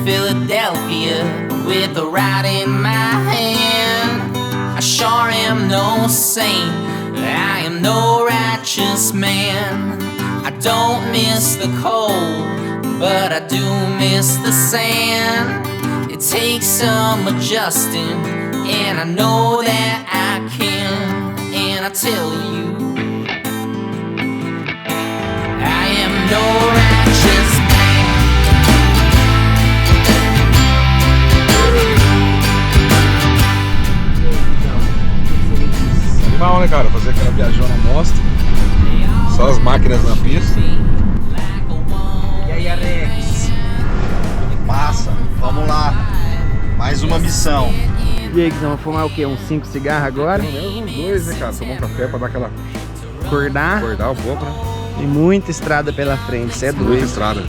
Philadelphia with the rod in my hand. I sure am no saint, I am no righteous man. I don't miss the cold, but I do miss the sand. It takes some adjusting, and I know that I can. And I tell you, I am no righteous man. Animal, né, cara? Fazer aquela viajona mostra. Só as máquinas na pista. E aí, Alex? Massa, vamos lá. Mais uma missão. E aí, que vamos fumar o quê? Uns 5 cigarros agora? Pelo menos uns 2, né, cara? Tomar um café pra dar aquela... Acordar. Acordar um pouco, né? E muita estrada pela frente, isso é doido. Muita estrada.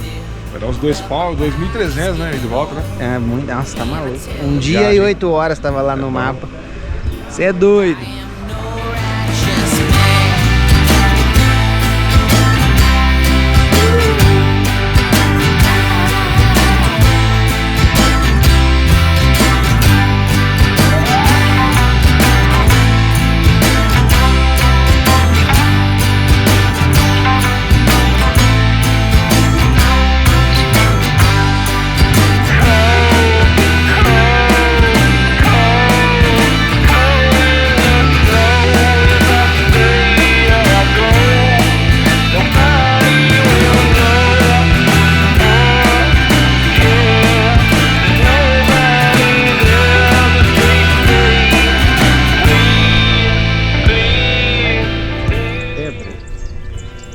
Vai dar uns 2 pau, 2.300, né? E de volta, né? É, muito... Nossa, tá maluco. Um dia Viagem. e 8 horas tava lá no mapa. Você é doido.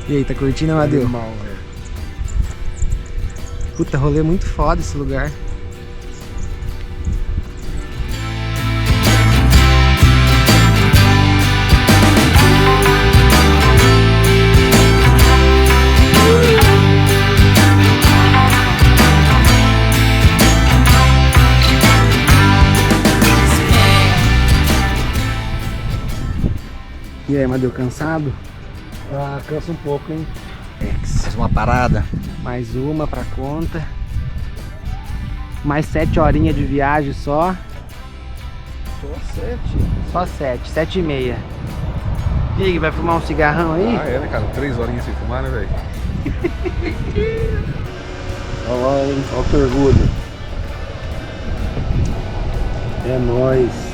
E aí, tá curtindo, Amadeu? Mal, velho. Puta, rolê muito foda esse lugar. E aí, Amadeu, cansado? Ah, cansa um pouco, hein? Mais uma parada. Mais uma pra conta. Mais 7 horinhas de viagem só. Só 7. Só 7, 7 e meia. E aí, vai fumar um cigarrão aí? Ah, é, né, cara? 3 horinhas sem fumar, né, velho? Olha lá, hein? Olha que orgulho. É nóis.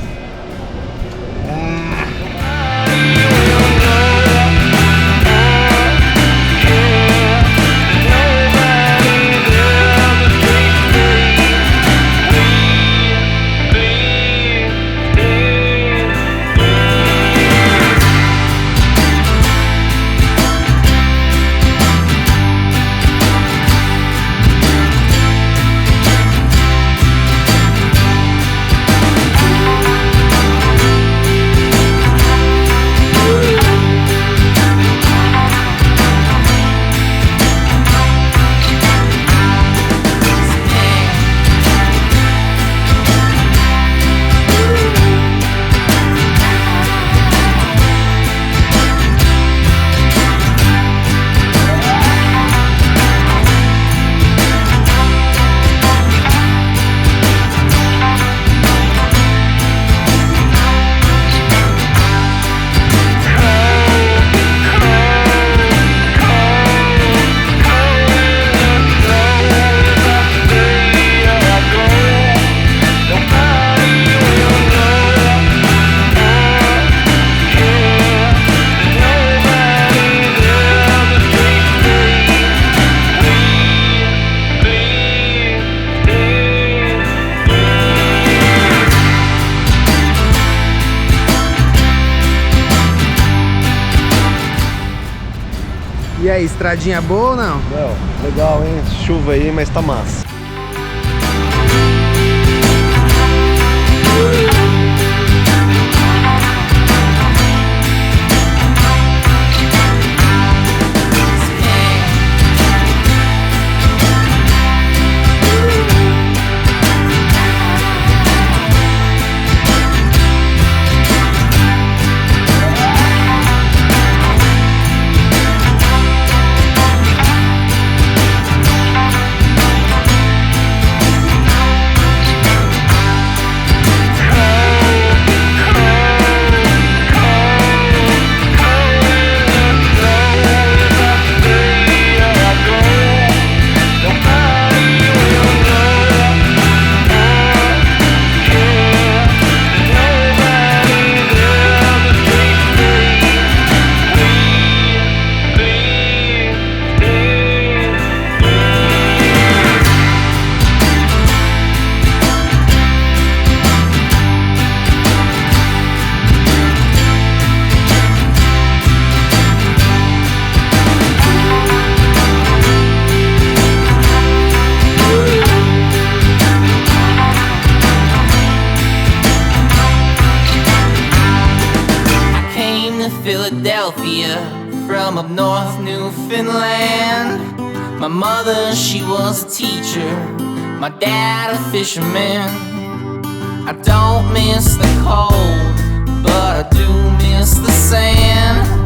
E aí, estradinha boa ou não? Não, legal, hein? Chuva aí, mas tá massa. Philadelphia from up north Newfoundland. My mother, she was a teacher, my dad a fisherman. I don't miss the cold, but I do miss the sand.